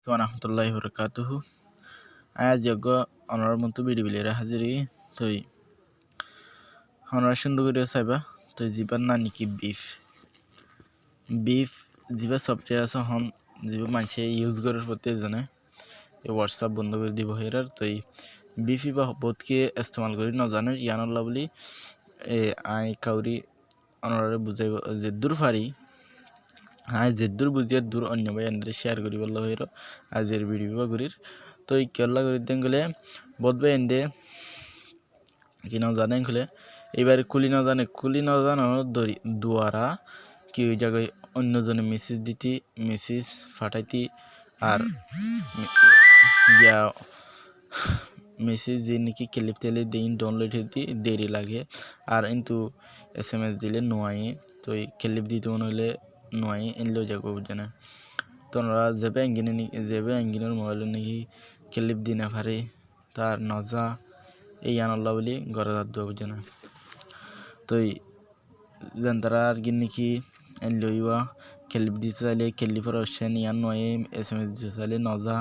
warahmatullahi wabarakatuh. Aজ যোগ্য honour মতো বিড়িবিলিরা হাজিরি তুই অনার সুন্দর করে চাইবা তুই জীবার না নাকি বিফ যিবা সফটওয়্যার আছে হন যিবা মানুষে ইউজ করার প্রতি জানে এই হোয়াটসঅ্যাপ বন্ধ করে দিব হেরার তুই বিফ বা বহুতকে ইস্তেমাল করি না জানে ইয়ানল্লা বলি আই কাউরি অনারে বুঝাইব যে দূর ফারি আই যে দূর বুঝিয়ে দূর অন্য ভাই এনে শেয়ার করি বললো হের আজের ভিডিও করির তো এই কেরলা করে দেন গেলে বদবে এনে কি না জানেন খুলে এবার কুলি না জানানোর দুয়ারা কি ওই জায়গায় অন্যজনে মেসেজ ফাটাইতি আর মেসেজ যে নাকি ক্লিপ তেলে দিন ডাউনলোড হইতে দেরি লাগে আর কিন্তু SMS দিলে নোয়াই তো এই ক্লিপ দিতে মনে হলে নোয়াই এনলেও যাবো বুঝে না তো ওরা যাবে এঙ্গিনের মোবাইল নাকি ক্লিপ দিনে পারে তার নজা এই আনল্লা বলি ঘরে দেওয়া বুঝে না তো জানতারা আর কি নাকি এনলইবা ক্লিপ দিতে চাইলে ক্লিপের অপশন ইয়ান নয় SMS দিতে চাইলে নজা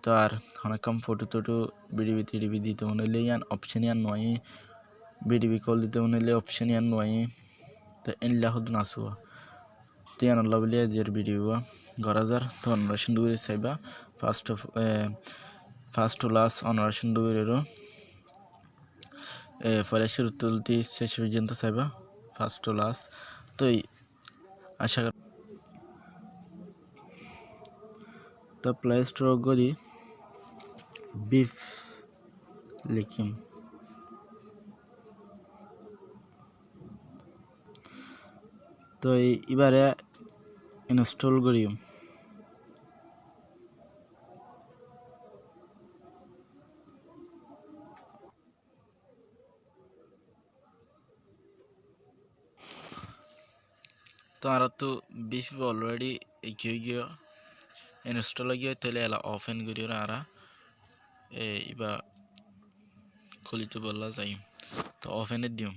তো আর অনেকক্ষণ ফটো বিডিবি দিতে মনে হলে ইয়ান অপশন ইয়ান নয় বিডিবি কল দিতে মনে হলে অপশন ইয়ান নয় তো এনলা হতো নাচুয়া তো ইয়ান আল্লাহ বলি আজের ভিডিও ঘরা যার তো অনরা সুন্দর করে চাইবা ফার্স্ট টু লাস্ট অনরা সুন্দর করে ফলে শুরু তুলতে শেষ পর্যন্ত চাইবা ফার্স্ট টু লাস্ট তো আশা করি তো প্লে স্টোর করি বিফ লিখিম তো এবারে ইনস্টল করি তো আর তো বিফ অলরেডি গিয়ে ইনস্টল গিয়ে তাহলে এলা ওপেন করি আর এবার খুলিতে বললা যাই তো ওপেনে দিও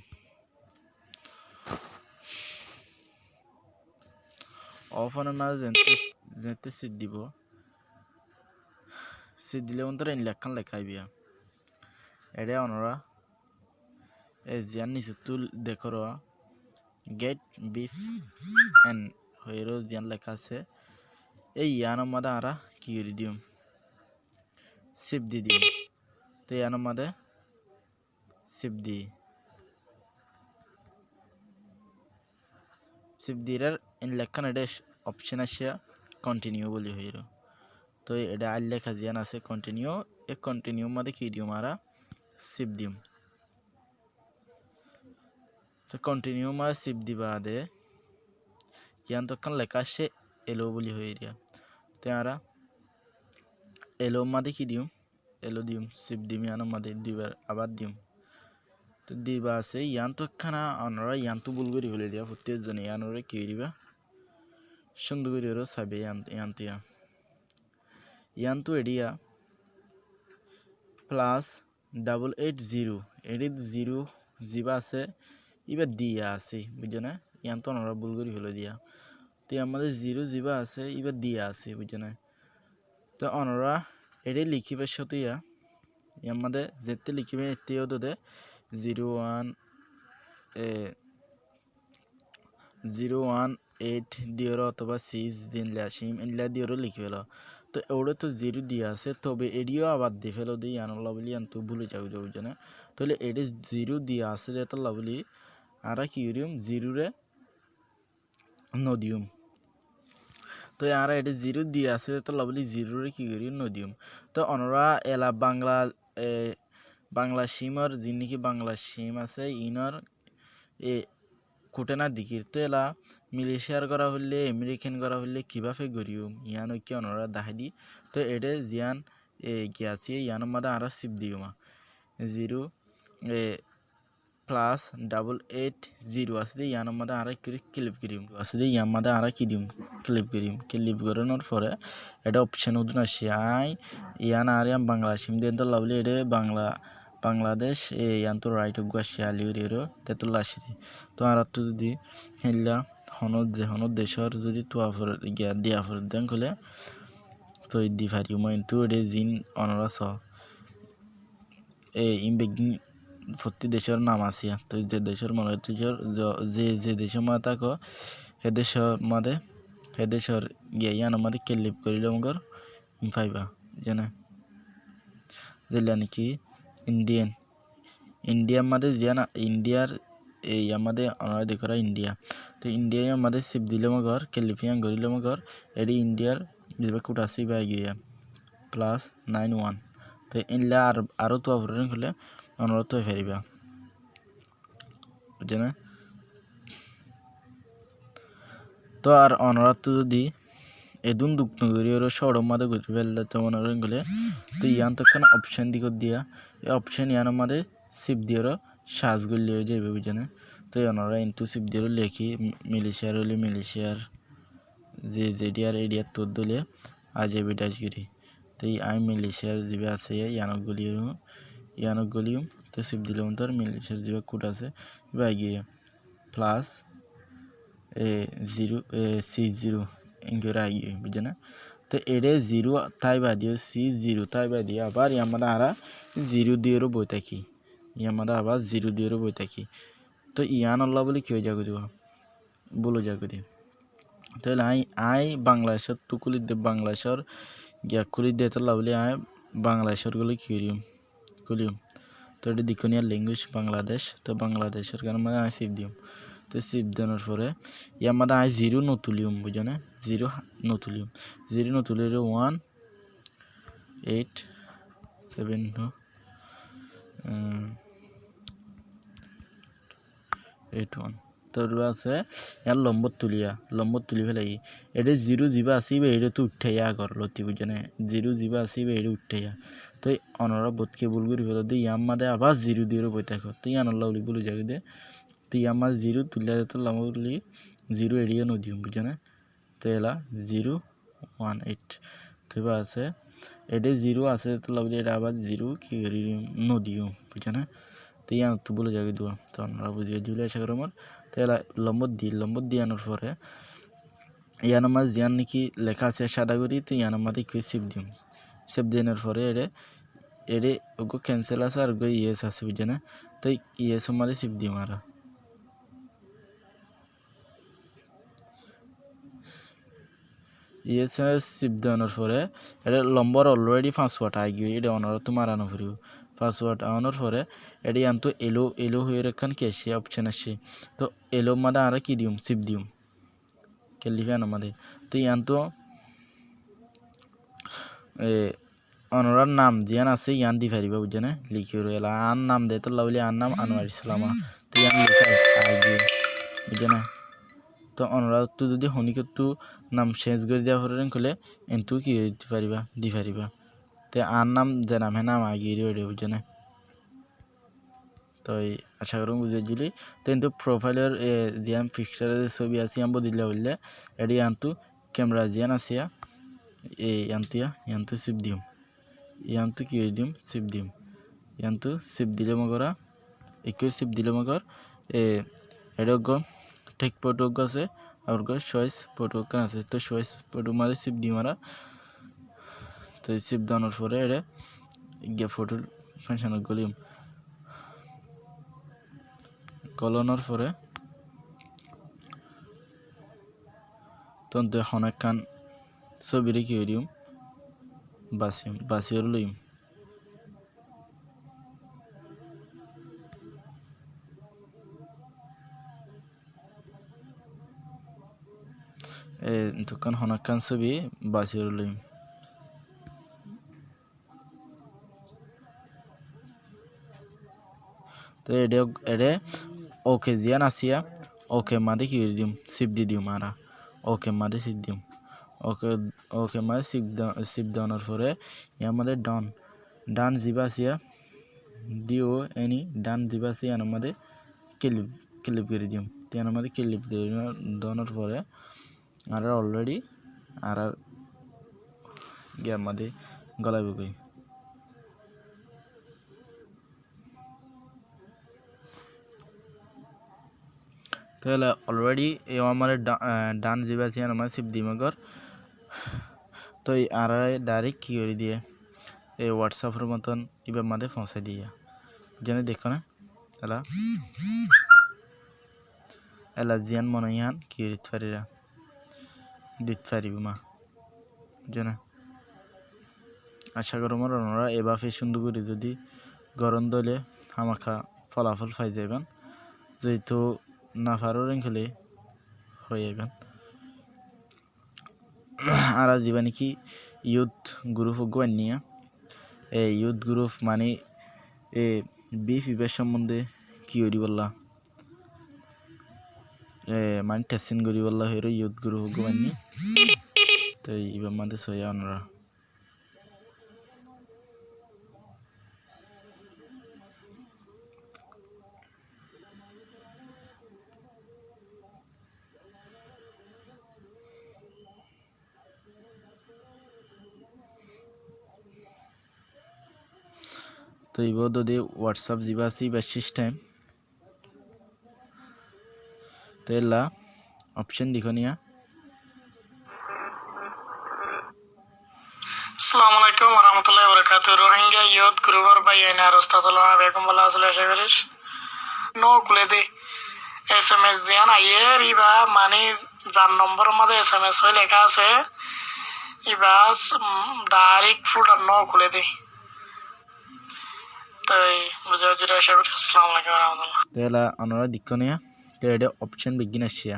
ওপেনের মাঝে যেতে সিট দিব সিট দিলে অন্তর লেখান লেখাই বিয়া এটা অনরা জিয়ান নিচে তুল দেখো গেট বিফ এন্ড হইরো জিয়ান লেখা আছে এই ইয়ানোর মাঝে আরা কি করে দিম সিপ দি দিম তো ইয়ানোর মাঝে সিপ দিরার ইন লেখান এটা অপশন আসে কন্টিনিউ বলি হইরো তো এটা আর লেখা জিয়ান আছে কন্টিনিউ এই কন্টিনিউ মাঝে কি দিম আরা সিপ দিম তো কন্টিনিউ মাঝে সিপ দিবা দে ইয়ান তখন লেখা আসে এলো বলি হইরিয়া তো আরা এলো মাঝে কি দিম এলো দিম সিপ দিম ইয়ানোর মাঝে দুইবার আবার দিম তো দিবা আছে ইয়ান তো খানা অনরা ইয়ান তো ভুল করে ফেলে দিয়া প্রত্যেকজনে ইয়ানরে কি দিবা সুন্দর করে সাবে ইয়ান তো এডিয়া +880 এডিট 0 জিবা আছে এবার দিয়া আছে বুঝছো না ইয়ান তো অনরা ভুল করে ফেলে দিয়া তো আমাদের 0 জিবা আছে এবার দিয়া আছে বুঝছো না তো অনরা এডি লিখিবার সাথে আমাদের যেতে লিখিবে এতেও তো 018 দিওর অথবা 6 দিন লাসিম ইনলা দিওর লিখে ফেলো তো ওটা তো 0 দিয়া আছে তবে এডিও আবার দিয়ে ফেলো দিই আনলা বলি আনতো ভুলে যাও বুঝো না তাহলে এডি 0 দিয়া আছে যেটা লাভলি আর কি করিম 0 রে নদিউম তো আর এডি 0 দিয়া আছে যেটা লাভলি 0 রে কি করি নদিউম তো অনরা এলা বাংলা সিমর যিনি বাংলা সিম আছে ইনর কোটেনা দিকির তো এলা মিলেশিয়ার করা হলে আমেরিকান করা হলে কিভাবে গরিয়ম ইয়ান কি অনরা দেখাই দি তো এটা জিয়ান গিয়াছি ইয়ানোর মাদা আর সিপ দিও মা 0 +880 আসলে ইয়ানোর মাদা আর ক্লিপ করিম আসলে ইয়ার মাদা আর কি দিম ক্লিপ করানোর পরে এটা অপশন উঠুন আসি ইয়ান আর বাংলা সিম দিয়ে তো লাভলি এটা বাংলাদেশ ইয়ান তো রাইট গুয়া শিয়ালি তেতুল্লা আসি তো আর তো যদি হেললা হনত দেশৰ যদি তোয়াফৰ গিয়া দিয়াফৰ দেন কলে তো দি ফারি মই ইনটু এডে জিন অনরা স ইন বেগিন প্রতি দেশের নাম আসিয়া তো যে দেশের মনে যে দেশের মা থাকো হে দেশের গিয়া ইয়ান মাদে কেলিপ করিলে মগর ফাইবা জানা যেলা নাকি ইন্ডিয়া মাদে জিয়ানা ইন্ডিয়ার এই আমাদের অনরা দেখরা ইন্ডিয়া তো ইন্ডিয়ায় আমাদের সিপ দিলে মগর কেলিফিয়ান গরিলে মগর এডি ইন্ডিয়ার দিবে কুটাসি বাই গিয়া +91 তো ইনলা আরো তো অপরেন হলে অনরা তো ফেরিবা বুঝছেন তো আর অনরা তো যদি এদুন দুঃখনগরীর শহর মাদে গতি ফেললে তো মনে গেলে তো ইয়ান তো কেন অপশন দিক দিয়া এই অপশন ইয়ান আমাদের সিপ দিয়েরও সাজ গলি হয়ে যাবে বুঝছেন তো ওনারা ইনটু সিপ দিয়ে লেখি মিলিশিয়ার হলে মিলিশিয়ার যে জেডিআর এডিআর তোর দলে আজ এবিটাজগিরি তো আই মিলিশিয়ার জিবে আছে ইয়ানক গলিও তো সিপ দিলে তোর মিলিশিয়ার জিবে কোড আছে এবার গিয়ে +0 ইনকে আগে বুঝছেন তো এডে 0 তাই বা দিও C0 তাই বা দিয়ে আবার ইয়ামাদা আরা 0 দিয়েরও বই থাকি ইয়ামাদা আবার 0 দিয়েরও বই থাকি তো ইয়ান আল্লাহ বলে কেউ জাগো দিব বলো জাগো দি তাহলে আই বাংলাদেশের টুকুলি দে বাংলাদেশের গ্যাকুলি দে তো লাভলি আই বাংলাদেশের গুলো কলিম তো এটা দিকনিয়া ল্যাঙ্গুয়েজ বাংলাদেশ তো বাংলাদেশের কারণে মানে আই সিপ দিম তো সিপ দেওয়ার পরে ইয়ার মধ্যে আই 0 নতুলিয়ম বুঝেন 0 নতুলিয়ম 0 নতুলিয়ম 18781 তোর আছে ইয়ার লম্বর তুলি ফেলাই এটা 0 জিবা আসিবে এটা তো উঠাইয়া আগর লতি বুঝেন 0 জিবা আসিবে এটা উঠাইয়া তো অনরা বোধকে ভুল করে ফেলো দিয়ে ইয়ার মাদে আবার 0 দিয়ে বই থাকো তো ইয়ান আল্লাহ বলে জাগে দে তো ইয়ার মাঝ 0 তুলিয়া যেত লামলি 0 এড়িয়ে নদিও বুঝেন তো এলা 018 তো এবার আছে এটা 0 আছে তো লাভলি এটা আবার 0 কি করি নদিও বুঝেন তো ইয়ান তো বলে জাগে দেওয়া তো আমরা বুঝিয়ে জুলে আশা করি আমার তো এলা লম্বর দিয়ে আনার পরে ইয়ান মাঝ ইয়ান নাকি লেখা আছে সাদা করি তো ইয়ান মাঝে কেউ সেভ দেওয়ার পরে এডে ওগো ক্যান্সেল আছে আর ওগো ইয়েস আছে বুঝছেন তো ইয়েস মাঝে সিপ দিই মারা ইয়েস সিপ দেওয়ার পরে এটা লম্বর অলরেডি পাসওয়ার্ড আই গিয়ে এটা অনার তো মারানো ফুরিব পাসওয়ার্ড আনার পরে এটি আনতো এলো হয়ে রেখান কি আসে অপশন আসে তো এলো মাদে আর কি দিম সিপ দিম কেলিফান আমাদের তো ইয়ানতো অনরার নাম জিয়ান আছে ইয়ান দি ফারিবা বুঝছেন লিখে রইলা আন নাম দে তো লাউলি আন নাম আনোয়ার ইসলামা তো ইয়ান লেখা আগে বুঝছেন তো অনরা তো যদি হনিকে তো নাম চেঞ্জ করে দেওয়া পারেন কলে এনটু কি দি ফারিবা তো আন নাম যে নাম হ্যাঁ নাম আগে রইলে বুঝছেন তো আশা করুন বুঝে দিলি তো কিন্তু প্রোফাইলের জিয়ান পিকচারের ছবি আছে ইয়ান বদিলে বললে এডি আনতু ক্যামেরা জিয়ান আসিয়া ইয়ান্তু সিপ দিম ইয়ান্তু কি দিম সিপ দিম ইয়ান্তু সিপ দিলে মগরা একই সিপ দিলে মগর এডগ টেক ফটো আছে আর চয়েস ফটো কান আছে তো চয়েস ফটো মাঝে সিপ দিম আর তো সিপ দানোর পরে এটা গিয়ে ফটো ফাংশন গলিম কলনের পরে তন্তে অনেক কান ছবিরে কি দিম বাসিওর লইম তখন অনেক কান ছবি বাসিওর লইম তো এডে ওকে জিয়ান আসিয়া ওকে মাদে কি দিম সিপ দি দিম আরা ওকে মাদে সিপ দিম ওকে মাদে সিপ দেওয়ার পরে ইয়ার মধ্যে ডান জিবা আসিয়া ডিও এনি ডান জিবা আসিয়া ইয়ার মধ্যে ক্লিপ করে দিম তো ইয়ার মধ্যে ক্লিপ দেওয়ার পরে আর অলরেডি আর ইয়ার মধ্যে গলাইব কই তাহলে অলরেডি এই আমার ডান জিবা আছে আমার সিপ দিমাগর তো এই আর ডাইরেক্ট কি করে দিয়ে এই হোয়াটসঅ্যাপের মতন ইবার মাঝে পৌঁছাই দিয়া জেনে দেখো না এলা এলা জিয়ান মনে ইয়ান কি দিতে পারিরা দিতে পারিব মা জেনে আশা করো আমার ওনারা এভাবে সুন্দর করে যদি গরম দলে আমাকে ফলাফল পাই যাবেন যেহেতু না পারো রেখলে হয়ে যাবেন আর জীবনে কি ইউথ গ্রুপ গোয়ান নিয়ে এই ইউথ গ্রুপ মানে এ বিফিবের সম্বন্ধে কি করি বললা মানে টেস্টিং করি বললা হেরো ইউথ গ্রুপ গোয়ান নি তো এবার মাঝে সয়া ওনারা তো এবার যদি হোয়াটসঅ্যাপ যাবা আছে বা সিস্টেম তো এলা অপশন দেখো নিয়া আসসালামু আলাইকুম ওয়া রাহমাতুল্লাহি ওয়া বারাকাতুহু রোহিঙ্গা ইয়ুথ গ্রুপের বাইয়ানা রাস্তাতুল্লাহ বেগম বলা আসলে শেখরিস নো কুলে দে এসএমএস জিয়ান আইয়ের ইবা মানে যার নম্বর মধ্যে এসএমএস হয়ে লেখা আছে ইবা ডাইরেক্ট ফুটার নো খুলে দে তাই বুঝে বুঝে শেখরিস আসসালামু আলাইকুম ওয়া রাহমাতুল্লাহ তেলা অনরা দেখো নিয়া তো এটা অপশন বিগিন আসিয়া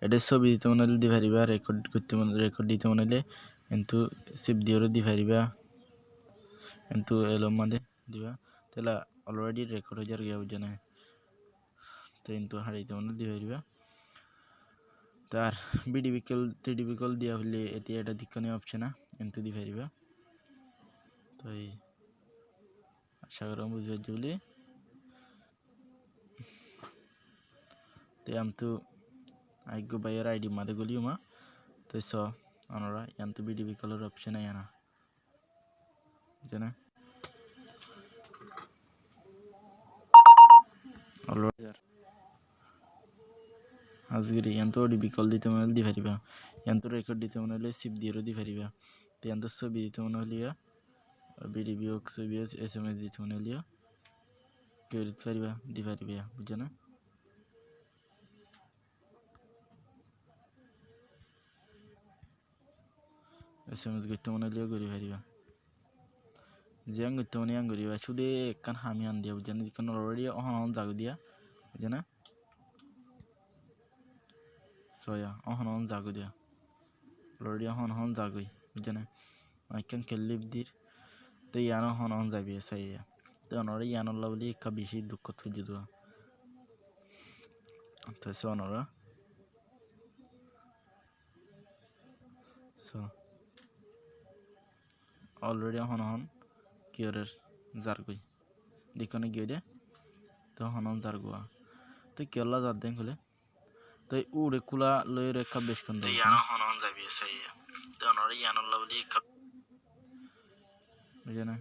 এটা ছবি দিতে মনে হলে দি পারিবা রেকর্ড করতে মনে রেকর্ড দিতে মনে হলে কিন্তু সিপ দিয়েও দি পারিবা কিন্তু এলম মাঝে দিবা তাহলে অলরেডি রেকর্ড হয়ে যার গিয়া বুঝে না তো কিন্তু হারাইতে মনে দি পারিবা তার টিডিবি কল দিয়া হলে এটি এটা দিকনে অপশন কিন্তু দি পারিবা তো এই আশা করি বুঝে বলি তো আমি তো আইগো বাইয়ের আইডি মাঝে গলিও মা তো স অনরা ইয়ান তো বিডিবি কলের অপশন আয় না জানা অলরেডি আজগিরি ইয়ান তো ডিবি কল দিতে মনে হলে দি পারিবা ইয়ান তো রেকর্ড দিতে মনে হলে সিপ দিয়েও দি পারিবা তো ইয়ান তো ছবি দিতে মনে হলে বিডিবি হোক ছবি এসএমএস দিতে মনে হলে কেউ দিতে পারিবা দি পারিবা বুঝছো না এসএমএস করতে মনে হলেও করি পারিবা জিয়াং করতে মনে আং করিবা শুধু একখান হামি আন দিয়া বুঝছো না দিখন অলরেডি অহন জাগো দিয়া বুঝছো না সয়া অহন জাগো দিয়া অলরেডি অহন জাগই বুঝছো না একখান খেললিপ দির তো ইয়ানো হন যাবি সাইয়া তো অনরা ইয়ানল্লা বলি একটা বেশি দুঃখ খুঁজে দেওয়া তো সে অনরা সো অলরেডি হন কিয়রের জারগুই দিকনে গিয়ে দে তো হন জারগুয়া তো কেরলা জার দেন খুলে তো উড়ে কুলা লয়ে রেখা বেশ কন দেয় ইয়ানো হন যাবি সাইয়া তো অনরা ইয়ানল্লা বলি একটা বুঝে না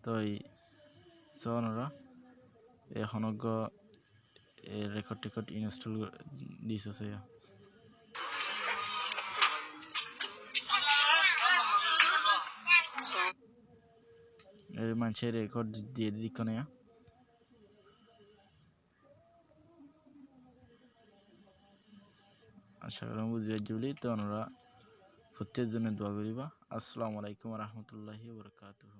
তো এই সো অনরা এখন রেকর্ড টেকর্ড ইনস্টল দিছে সাইয়া মানুষের রেকর্ড দিয়ে দিকনে আশা করি বুঝিয়ে জুলি তো ওনারা প্রত্যেক জনের দোয়া করিবা আসসালামু আলাইকুম ওয়া রাহমাতুল্লাহি ওয়া বারাকাতুহু।